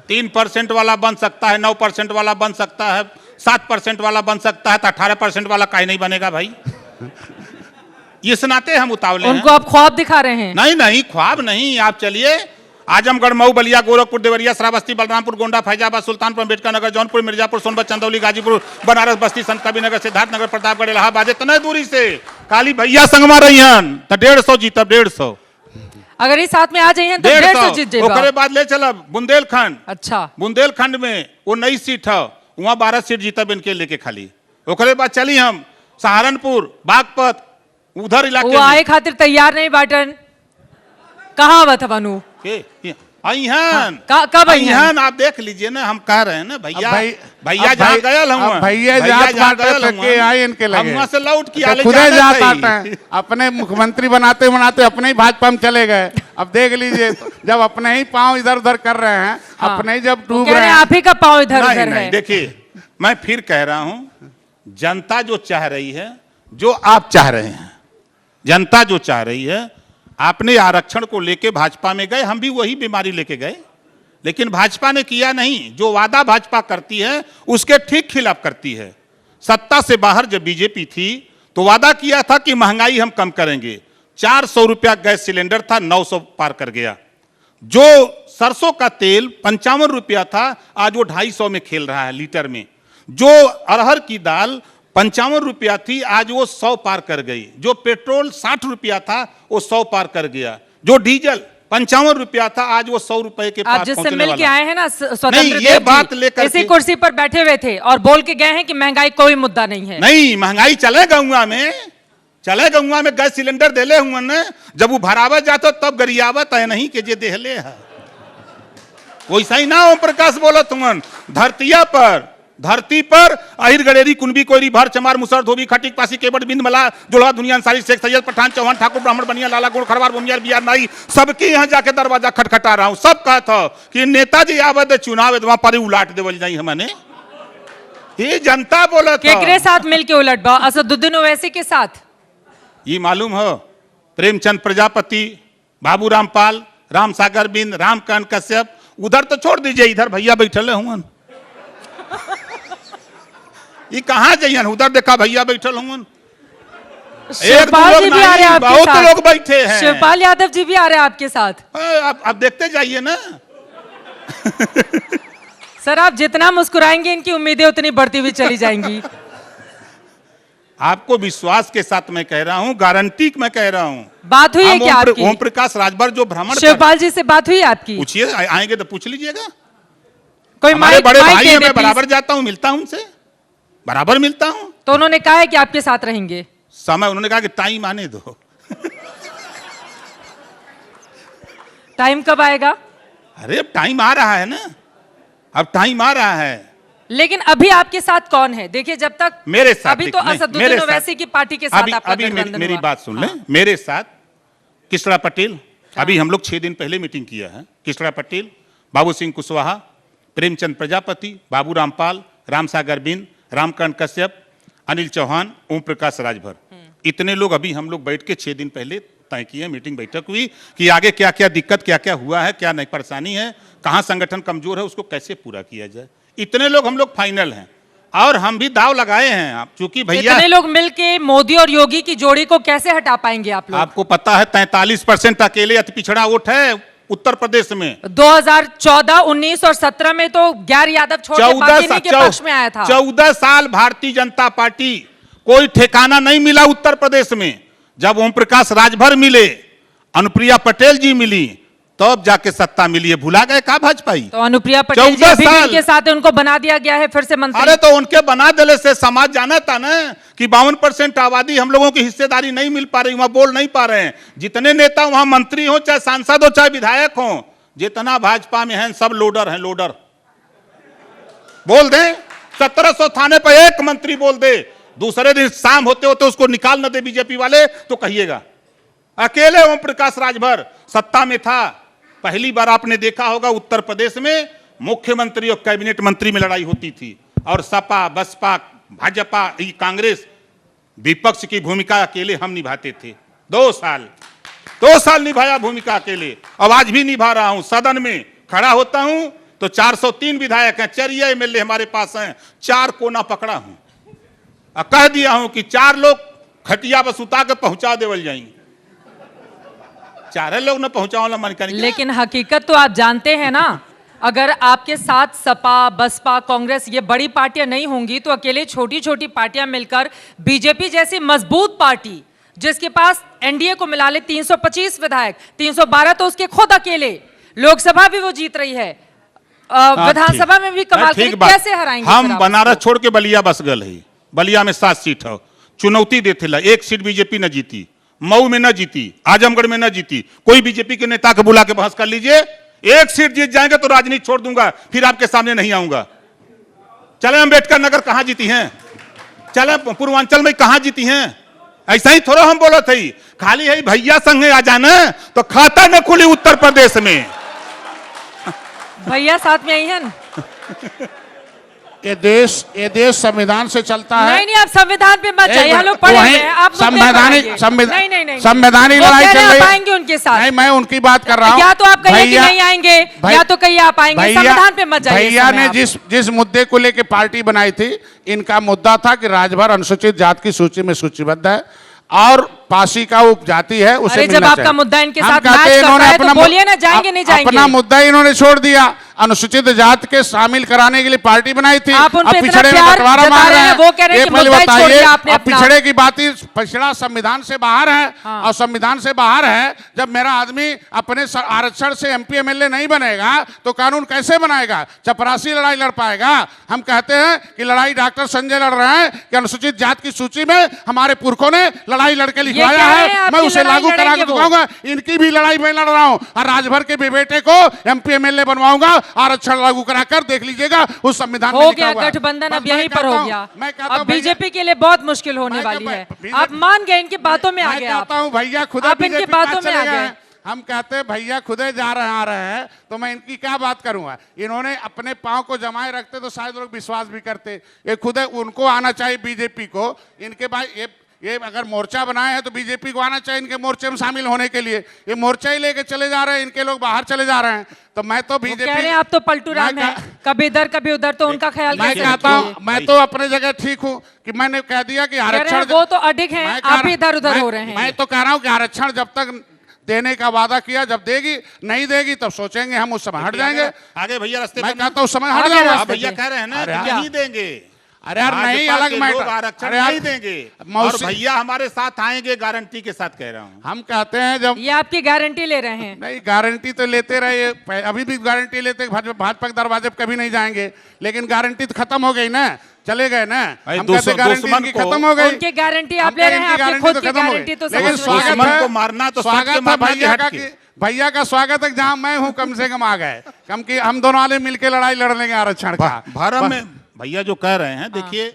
S2: 3% वाला बन सकता है, 9% वाला बन सकता है, 7% वाला बन सकता है, तो 18% वाला काहे नहीं बनेगा भाई? इस नाते हम उतावले हैं।
S1: उनको आप ख्वाब दिखा रहे हैं?
S2: नहीं नहीं, ख्वाब नहीं। आप चलिए, आजमगढ़, मऊ, बलिया, गोरखपुर, देवरिया, श्रावस्ती, बलरामपुर, गोंडा, फैजाबाद, सुल्तानपुर, अम्बेडकर नगर, जौनपुर, मिर्जापुर, सोनभद्र, चंदौली, गाजीपुर, बनारस, बस्ती, संत कबीरनगर, सिद्धार्थनगर, प्रतापगढ़, इलाहाबाद, इतने दूरी से काली भैया संगमा रही हैं तो 150 जीतब। 150
S1: अगर ये साथ में आ जाइए तो 150 जीत जाएगा।
S2: ओकरे बाद ले चलब बुंदेलखंड।
S1: अच्छा,
S2: बुंदेलखंड में वो नई सीट है, वहां 12 सीट जीतब इनके लेके खाली। ओकरे बाद चली हम सहारनपुर, बागपत, उधर इलाके
S1: वो आए खातिर तैयार नहीं बाटन। कहाँ बतवानू
S2: अहन
S1: कब
S2: अहन? आप देख लीजिए ना, हम कह रहे हैं ना भैया, भैया जहाँ गयल हम,
S3: भैया जात बाटे आए इनके लगे,
S2: हम वहां से लौट के आले
S3: खुदे जात आते हैं। अपने मुख्यमंत्री बनाते बनाते अपने ही भाजपा में चले गए। अब देख लीजिए, जब अपने ही पांव इधर उधर कर रहे हैं, अपने ही जब डूब रहे हैं,
S1: आप ही का पांव इधर उधर है।
S2: देखिए, मैं फिर कह रहा हूं, जनता जो चाह रही है, जो आप चाह रहे हैं, जनता जो चाह रही है, आपने आरक्षण को लेके भाजपा में गए, हम भी वही बीमारी लेके गए, लेकिन भाजपा ने किया नहीं। जो वादा भाजपा करती है उसके ठीक खिलाफ करती है। सत्ता से बाहर जब बीजेपी थी तो वादा किया था कि महंगाई हम कम करेंगे। 400 रुपया गैस सिलेंडर था, 900 पार कर गया। जो सरसों का तेल 55 रुपया था, आज वो 250 में खेल रहा है लीटर में। जो अरहर की दाल 55 रुपया थी, आज वो 100 पार कर गई। जो पेट्रोल 60 रुपया था, वो 100 पार कर गया। जो डीजल 55 रुपया था, आज वो 100 रुपए के पास
S1: जिससे
S2: पहुंचने
S1: मिल के आए हैं ना स्वतंत्र
S2: नहीं, ये बात लेकर
S1: इसी कुर्सी पर बैठे हुए थे और बोल के गए हैं कि महंगाई कोई मुद्दा नहीं है।
S2: नहीं, महंगाई चले गौवा में, चले गौवा में गैस सिलेंडर देले हुए ने, जब वो भरावत जातो तब गरियावत है नहीं कि जे देहले है। वैसा ही ना ओम प्रकाश बोलत हुन, धरती पर अहिर गडेरी कुनबी कोयरी भर चमार मुसर धोबी खटिक पासी केवट बिंद मला जुड़वा दुनिया अंसारी शेख सैयद पठान चौहान ठाकुर ब्राह्मण बनिया लाला गुण खरवार भूमियार बिहार नाई, सबके यहाँ जाके दरवाजा खटखटा रहा हूं। सब कहा था कि नेताजी आवत चुनाव वहां पर उलाट देवल जाई हमने। ये जनता बोला था।
S1: केकरे साथ मिलके उलट बा? असदुद्दीन ओवैसी के साथ।
S2: ये मालूम हो, प्रेमचंद प्रजापति, बाबू रामपाल, राम सागर बिंद, रामकांत कश्यप, उधर तो छोड़ दीजिए, इधर भैया बैठल हुआ। ये कहाँ जाइए? उधर देखा भैया बैठल हुआ।
S1: शिवपाल जी भी आ रहे हैं आपके
S2: बहुत
S1: साथ।
S2: लोग बैठे हैं।
S1: शिवपाल यादव जी भी आ रहे हैं आपके साथ।
S2: आप देखते जाइए ना।
S1: सर, आप जितना मुस्कुराएंगे इनकी उम्मीदें उतनी बढ़ती हुई चली जाएंगी।
S2: आपको विश्वास के साथ मैं कह रहा हूं, गारंटी मैं कह रहा हूं।
S1: बात हुई है क्या आपकी?
S2: ओम प्रकाश राजभर जो भ्रमण
S1: शिवपाल जी से बात हुई आपकी?
S2: पूछिए, आएंगे तो पूछ लीजिएगा।
S1: कोई
S2: हमारे बड़े
S1: माइक
S2: भाई
S1: दे
S2: हैं,
S1: दे
S2: मैं
S1: प्लीज।
S2: बराबर जाता हूं, मिलता हूं उनसे, बराबर मिलता हूं।
S1: तो उन्होंने कहा है कि आपके साथ रहेंगे।
S2: समय उन्होंने कहा कि टाइम आने दो।
S1: टाइम कब आएगा?
S2: अरे अब टाइम आ रहा है ना, अब टाइम आ रहा है।
S1: लेकिन अभी आपके साथ कौन है? देखिए, जब तक
S2: मेरे साथ
S1: अभी तो असदुद्दीन ओवैसी की पार्टी के साथ आपका
S2: अभी
S1: गठबंधन
S2: मेरी
S1: हुआ।
S2: बात सुन ले।
S1: हाँ।
S2: मेरे साथ किशोर पटेल, अभी हम लोग 6 दिन पहले मीटिंग किया है। किशोर पटेल, बाबू सिंह कुशवाहा, प्रेमचंद प्रजापति, बाबू रामपाल, राम सागर बिंद, रामकांत कश्यप, अनिल चौहान, ओम प्रकाश राजभर, इतने लोग अभी हम लोग बैठ के 6 दिन पहले तय किए, मीटिंग बैठक हुई कि आगे क्या क्या दिक्कत, क्या क्या हुआ है, क्या नई परेशानी है, कहाँ संगठन कमजोर है, उसको कैसे पूरा किया जाए। इतने लोग हम लोग फाइनल हैं और हम भी दाव लगाए हैं। आप चूंकि भैया
S1: इतने लोग मिलके मोदी और योगी की जोड़ी को कैसे हटा पाएंगे आप लोग?
S2: आपको पता है 43% अकेले अति पिछड़ा वोट है उत्तर प्रदेश में।
S1: 2014, 19 और 17 में तो गैर यादव छोड़ के बाकी नहीं के पक्ष में आया था।
S2: 14 साल भारतीय जनता पार्टी, कोई ठिकाना नहीं मिला उत्तर प्रदेश में। जब ओम प्रकाश राजभर मिले, अनुप्रिया पटेल जी मिली, तब जाके सत्ता मिली है। भुला गए का भाजपाई?
S1: तो अनुप्रिया पटेल जी
S2: 14
S1: अभी भी
S2: साल।
S1: उनके साथ है, उनको बना दिया गया है फिर से मंत्री।
S2: अरे तो उनके बना देने से समाज जाना था ना कि 52% आबादी हम लोगों की हिस्सेदारी नहीं मिल पा रही, वहां बोल नहीं पा रहे हैं। जितने नेता वहां मंत्री हो, चाहे सांसद हो, चाहे विधायक हो, जितना भाजपा में है सब लोडर हैं, लोडर। बोल दें 1700 थाने पर एक मंत्री बोल दे, दूसरे दिन शाम होते होते उसको निकाल न दे बीजेपी वाले तो कहिएगा। अकेले ओम प्रकाश राजभर सत्ता में था। पहली बार आपने देखा होगा उत्तर प्रदेश में मुख्यमंत्री और कैबिनेट मंत्री में लड़ाई होती थी, और सपा, बसपा, भाजपा, कांग्रेस विपक्ष की भूमिका अकेले हम निभाते थे। 2 साल निभाया भूमिका अकेले। अब आज भी निभा रहा हूं। सदन में खड़ा होता हूं तो 403 विधायक हैं, 4 एमएलए हमारे पास हैं, 4 कोना पकड़ा हूं और कह दिया हूं कि 4 लोग खटिया पर सुता के पहुंचा देवल जाएंगे। 4 लोग न पहुंचाओ मन कर।
S1: लेकिन हकीकत तो आप जानते हैं ना, अगर आपके साथ सपा, बसपा, कांग्रेस ये बड़ी पार्टियां नहीं होंगी तो अकेले छोटी छोटी पार्टियां मिलकर बीजेपी जैसी मजबूत पार्टी, जिसके पास एनडीए को मिला ले 325 विधायक, 312 तो उसके खुद अकेले, लोकसभा भी वो जीत रही है, विधानसभा में भी कमाल करें, कैसे हराएंगे?
S2: हम बनारस छोड़ के बलिया बस गल है। बलिया में 7 सीट हो, चुनौती देते ला, 1 सीट बीजेपी न जीती, मऊ में न जीती, आजमगढ़ में न जीती। कोई बीजेपी के नेता को बुला के बहस कर लीजिए, 1 सीट जीत जाएंगे तो राजनीति छोड़ दूंगा, फिर आपके सामने नहीं आऊंगा। चले अम्बेडकर नगर कहां जीती हैं, चले पूर्वांचल में कहां जीती हैं। ऐसा ही थोड़ा हम बोला थे, खाली है भैया संगे आ जाना तो खाता न खुली उत्तर प्रदेश में।
S1: भैया साथ में आई है ना?
S3: ये देश संविधान से चलता है।
S1: नहीं आप संविधान पे मत जाइए, हम लोग पढ़े हुए हैं, आप
S3: संवैधानिक
S1: नहीं
S3: लड़ाई चल रही है।
S1: आएंगे उनके साथ।
S3: नहीं, मैं उनकी बात कर रहा हूँ।
S1: या तो आप कहिए कि नहीं आएंगे, या तो कहिए आप आएंगे। संविधान पे मत जाइए।
S3: भैया ने जिस मुद्दे को लेकर पार्टी बनाई थी, इनका मुद्दा था कि राजभर अनुसूचित जाति की सूची में सूचीबद्ध है और पासी का उपजाति है, उसे
S1: अरे जब
S3: मिलना
S1: आपका
S3: चाहिए।
S1: मुद्दा इनके
S3: हम
S1: साथ
S3: कहते
S1: मैच
S3: हैं
S1: करता है तो बोलिए ना, जाएंगे नहीं जाएंगे?
S3: अपना मुद्दा इन्होंने छोड़ दिया, अनुसूचित जाति के शामिल कराने के लिए पार्टी बनाई थी।
S1: आप उन पे इतना
S3: पिछड़े में
S1: प्यार
S3: बंटवारा
S1: जता
S3: मार
S1: रहे
S3: रहे
S1: हैं, वो कह रहे हैं कि मुद्दा ही छोड़ दिया आपने अपना।
S3: पिछड़े की बात, पिछड़ा संविधान से बाहर है। और संविधान से बाहर है, जब मेरा आदमी अपने आरक्षण से एमपी एमएलए नहीं बनेगा तो कानून कैसे बनाएगा? चपरासी लड़ाई लड़ पाएगा? हम कहते हैं कि लड़ाई डॉक्टर संजय लड़ रहे हैं कि अनुसूचित जाति की सूची में हमारे पुरखों ने लड़ाई लड़के लिखवाया है, मैं उसे लागू करा के दिखाऊंगा। इनकी भी लड़ाई मैं लड़ रहा हूं और राजभर के बेटे को एमपी एमएलए बनवाऊंगा, आरक्षण लागू कराकर देख लीजिएगा उस संविधान में
S1: हो
S3: लिखा
S1: गया।
S3: हुआ है।
S1: गठबंधन अब
S3: बस मैं
S1: यहीं पर
S3: कहता
S1: हो
S3: हूं,
S1: गया।
S3: मैं कहता
S1: अब
S3: हूं भैया-
S1: बीजेपी के लिए बहुत मुश्किल होने
S3: मैं
S1: वाली
S3: कहता
S1: है।
S3: हूं,
S1: आप मान गए, इनकी बातों में आ
S3: मैं
S1: गए
S3: कहता
S1: आप।
S3: हूं भैया खुद
S1: आप इनकी बातों में आ गए।
S3: हम कहते हैं भैया खुदे आ रहे हैं तो मैं इनकी क्या बात करूंगा? इन्होंने अपने पांव को जमाए रखते तो शायद लोग विश्वास भी करते। ये खुद उनको आना चाहिए बीजेपी को। इनके भाई ये अगर मोर्चा बनाए हैं तो बीजेपी को आना चाहिए इनके मोर्चे में शामिल होने के लिए। ये मोर्चा ही लेके चले जा रहे हैं, इनके लोग बाहर चले जा रहे हैं। तो मैं तो बीजेपी
S1: कह रहे हैं आप तो पलटू राम है, कभी इधर कभी उधर, तो उनका ख्याल
S3: मैं
S1: कैसे
S3: कहता
S1: रखेंगे?
S3: हूं, मैं तो अपने जगह ठीक हूं कि मैंने कह दिया कि
S1: कह रहे हैं
S3: आरक्षण
S1: वो तो अडिग हैं,
S3: मैं कह
S1: आप
S3: रहा-
S1: भी इधर उधर हो रहे हैं।
S3: मैं तो कह रहा हूं कि आरक्षण जब तक देने का वादा किया, जब देगी नहीं देगी तब सोचेंगे, हम उस समय हट जाएंगे।
S2: आगे भैया रास्ते
S3: मैं
S2: पे
S3: कहता हूं उस समय हट
S1: आगे
S3: जाएगा।
S1: रास्ते
S2: भैया कह रहे हैं ना
S3: अरे
S2: कि नहीं देंगे।
S3: अरे यार नहीं,
S2: भाजपा
S3: अलग
S2: के
S3: मैटर।
S2: लोग आरक्षण
S3: अरे यार,
S2: नहीं देंगे और
S3: मौसी-
S2: भैया हमारे साथ आएंगे, गारंटी के साथ कह रहा हूं।
S3: हम कहते हैं जब
S1: ये आपकी गारंटी ले रहे हैं।
S3: नहीं, गारंटी तो लेते रहे, अभी भी गारंटी लेते, भाजपा के दरवाजे पे कभी नहीं जाएंगे, लेकिन गारंटी तो खत्म हो गई ना, चले गए ना।
S2: भाई
S3: हम कहते गारंटी
S2: दुश्मन
S3: इनकी
S2: को-
S3: खत्म हो गई।
S1: उनकी गारंटी
S3: हम
S1: आप ले रहे हैं,
S3: इनकी
S1: आपकी
S3: गारंटी
S1: खुद
S3: तो
S1: की
S3: खत्म हो गई।
S1: गारंटी तो
S3: लेकिन
S1: समझ
S3: स्वागत
S2: दुश्मन
S3: है,
S2: को मारना तो सच के
S3: स्वागत है
S2: मारना के
S3: भैया
S2: हट
S3: का
S2: के।
S3: कि भैया का स्वागत है जहां मैं हूं, कम से कम आ गए, कम कि हम दोनों वाले मिलकर लड़ाई लड़ लेंगे आरक्षण का।
S2: भरम में भैया जो कह रहे हैं, देखिए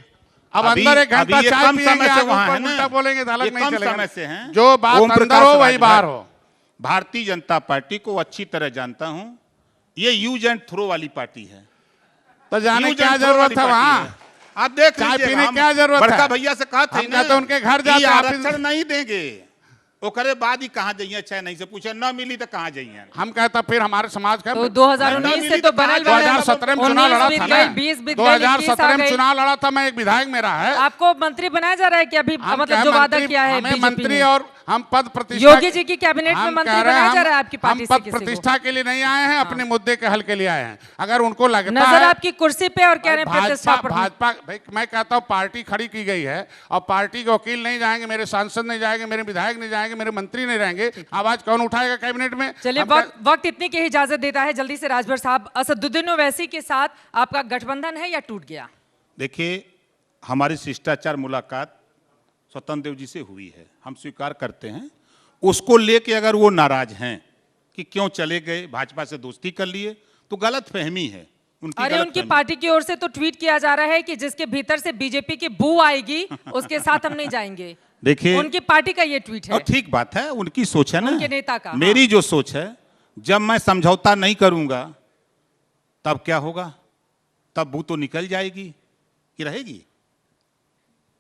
S3: अब अंदर एक घंटा
S2: ये
S3: चाय
S2: कम
S3: पिएंगे,
S2: समय से
S3: आगे
S2: वहां
S3: ऊपर
S2: है ना,
S3: उल्टा बोलेंगे तो अलग
S2: ये
S3: नहीं
S2: कम
S3: चलेगा।
S2: समय से हैं।
S3: जो बात
S2: ओम
S3: अंदर
S2: प्रकाश
S3: हो वही
S2: राजभर।
S3: बाहर हो।
S2: भारतीय जनता पार्टी को अच्छी तरह जानता हूं, ये यूज एंड थ्रो वाली पार्टी है।
S3: तो जाने
S2: यूज
S3: क्या
S2: एंड थ्रो
S3: जरूरत
S2: वाली
S3: है
S2: पार्टी
S3: वहाँ?
S2: है। आप देख
S3: चाय
S2: लीजिएगा,
S3: पीने
S2: हम
S3: क्या जरूरत है?
S2: बड़का भैया से कहा था
S3: हम कहते उनके घर जाते,
S2: आरक्षण नहीं देंगे, ओकरे बाद ही कहाँ जाइए, चाहे नहीं से पूछे, न मिली तो कहाँ जाइए।
S3: हम कहता फिर हमारे समाज का
S1: तो 2019 से तो बनल
S3: 2017 में चुनाव लड़ा था ना, 2017 में चुनाव लड़ा था, मैं एक विधायक मेरा है।
S1: आपको मंत्री बनाया जा रहा है कि अभी
S3: हम
S1: मतलब
S3: क्या
S1: जो वादा
S3: मंत्री-
S1: किया है
S3: हमें
S1: बीजेपी
S3: मंत्री
S1: ने?
S3: और हम पद प्रतिष्ठा
S1: योगी जी की कैबिनेट में
S3: हम
S1: मंत्री
S3: कह रहे हैं,
S1: बनाया जा रहा है आपकी
S3: हम
S1: पार्टी से
S3: पद
S1: किसी को?
S3: प्रतिष्ठा के लिए नहीं आए हैं, अपने मुद्दे के हल के लिए आए हैं। अगर उनको लगता
S1: नजर
S3: है
S1: आपकी कुर्सी पे और कह रहे हैं प्रतिष्ठा पर।
S3: भाजपा भाई मैं कहता हूँ पार्टी खड़ी की गई है और पार्टी के वकील नहीं जाएंगे, मेरे सांसद नहीं जाएंगे, मेरे विधायक नहीं जाएंगे, मेरे मंत्री नहीं रहेंगे, आवाज कौन उठाएगा कैबिनेट में?
S1: चलिए वक्त इतनी की इजाजत देता है। जल्दी से राजभर साहब, असदुद्दीन ओवैसी के साथ आपका गठबंधन है या टूट गया?
S2: देखिए, हमारी शिष्टाचार मुलाकात स्वतंत्र देव जी से हुई है, हम स्वीकार करते हैं। उसको लेके अगर वो नाराज हैं कि क्यों चले गए, भाजपा से दोस्ती कर लिए, तो गलत फहमी है उनकी।
S1: अरे उनकी पार्टी की ओर से तो ट्वीट किया जा रहा है कि जिसके भीतर से बीजेपी की बू आएगी उसके साथ हम नहीं जाएंगे।
S2: देखिए,
S1: उनकी पार्टी का ये ट्वीट है।
S2: और ठीक बात है, उनकी सोच है ना,
S1: उनके नेता का।
S2: मेरी जो सोच है, जब मैं समझौता नहीं करूंगा तब क्या होगा? तब बू तो निकल जाएगी कि रहेगी?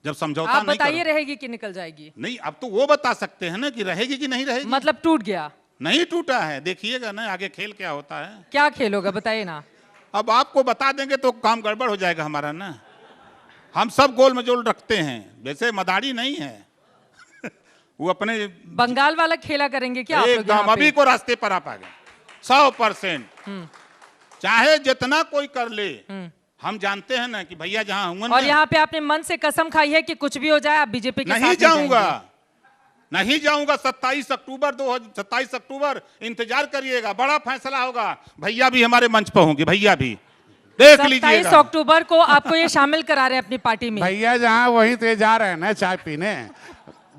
S2: जब समझौता
S1: आप
S2: नहीं
S1: बताइए, रहेगी कि निकल जाएगी?
S2: नहीं, अब तो वो बता सकते हैं ना कि रहेगी कि नहीं रहेगी।
S1: मतलब टूट गया?
S2: नहीं टूटा है, देखिएगा ना आगे खेल क्या होता है।
S1: क्या खेल होगा बताइए ना।
S2: अब आपको बता देंगे तो काम गड़बड़ हो जाएगा हमारा ना। हम सब गोल मजोल रखते हैं, वैसे मदारी नहीं है। वो अपने
S1: बंगाल वाला खेला करेंगे क्या आप लोग
S2: एकदम
S1: यहाँ पे?
S2: अभी को रास्ते पर आप आ गए 100%। चाहे जितना कोई कर ले, हम जानते हैं ना कि भैया जहां होंगे
S1: और यहाँ पे आपने मन से कसम खाई है कि कुछ भी हो जाए आप बीजेपी के साथ
S2: नहीं जाऊंगा,
S1: जाएंगे।
S2: नहीं जाऊंगा। 27 अक्टूबर इंतजार करिएगा, बड़ा फैसला होगा। भैया भी हमारे मंच पर होंगे, भैया भी देख
S1: 27
S2: लीजिएगा।
S1: अक्टूबर को आपको ये शामिल करा रहे हैं अपनी पार्टी में।
S3: भैया जहाँ वहीं तो जा रहे हैं ना चाय पीने,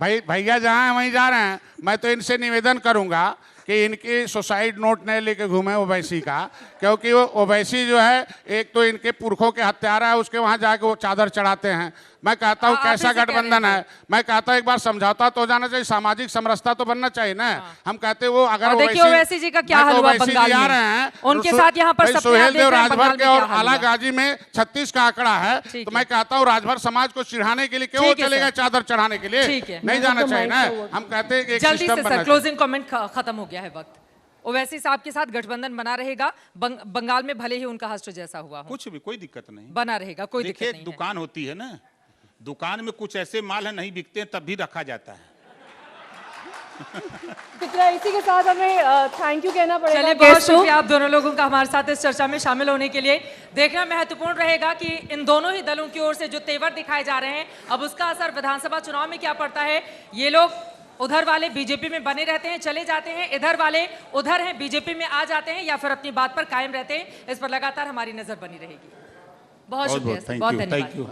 S3: भैया जहाँ हैं वहीं जा रहे हैं। मैं तो इनसे निवेदन करूंगा कि इनकी सुसाइड नोट नहीं लेके घूमे ओवैसी का, क्योंकि वो ओवैसी जो है एक तो इनके पुरखों के हत्यारा है, उसके वहां जाके वो चादर चढ़ाते हैं। मैं कहता हूँ
S1: आप
S3: कैसा
S1: इसे कह रहे
S3: गठबंधन
S1: थे।
S3: है। मैं कहता हूँ एक बार समझौता तो हो जाना चाहिए, सामाजिक समरसता तो बनना चाहिए ना। हम कहते वो अगर
S1: और देखिए ओवैसी जी का क्या हाल हुआ बंगाल
S3: आ
S1: में।
S3: रहे हैं
S1: उनके साथ यहाँ पर
S3: भाई
S1: सपने
S3: सोहेल
S1: आप देख
S3: देव
S1: रहे हैं,
S3: राजभर
S1: बंगाल
S3: के
S1: में
S3: और
S1: क्या हाल हुआ।
S3: आलागाजी में 36 का आंकड़ा है,
S1: ठीक
S3: तो
S1: है।
S3: मैं कहता हूँ राजभर समाज को चिढ़ाने के लिए क्यों
S1: ठीक है
S3: चलेगा
S1: सर।
S3: चादर चढ़ाने के लिए?
S1: ठीक है।
S3: नहीं जाना चाहिए ना। हम कहते हैं कि एक
S1: जल्दी
S3: सिस्टम
S1: से
S3: बनना
S1: सर,
S3: चाहिए।
S1: क्लोजिंग कमेंट खत्म हो गया है वक्त। ओवैसी साहब के साथ गठबंधन बना रहेगा, बंगाल में भले ही उनका हश्र जैसा हुआ हो,
S2: कुछ भी कोई दिक्कत नहीं,
S1: बना रहेगा, कोई दिक्कत
S2: देखिए
S1: नहीं है।
S2: दुकान होती है ना, दुकान में कुछ ऐसे माल है नहीं बिकते हैं तब भी रखा जाता है।
S4: चित्रा, इसी के साथ हमें थैंक यू कहना पड़ेगा।
S1: चलिए, बहुत शुक्रिया आप दोनों लोगों का हमारे साथ इस चर्चा में शामिल होने के लिए। देखना महत्वपूर्ण रहेगा कि इन दोनों ही दलों की ओर से जो तेवर दिखाए जा रहे हैं, अब उसका असर विधानसभा चुनाव में क्या पड़ता है। ये लोग उधर वाले बीजेपी में बने रहते हैं, चले जाते हैं, इधर वाले उधर हैं बीजेपी में आ जाते हैं, या फिर अपनी बात पर कायम रहते हैं। इस पर लगातार हमारी नजर बनी रहेगी। बहुत शुक्रिया, बहुत धन्यवाद।
S2: Thank you.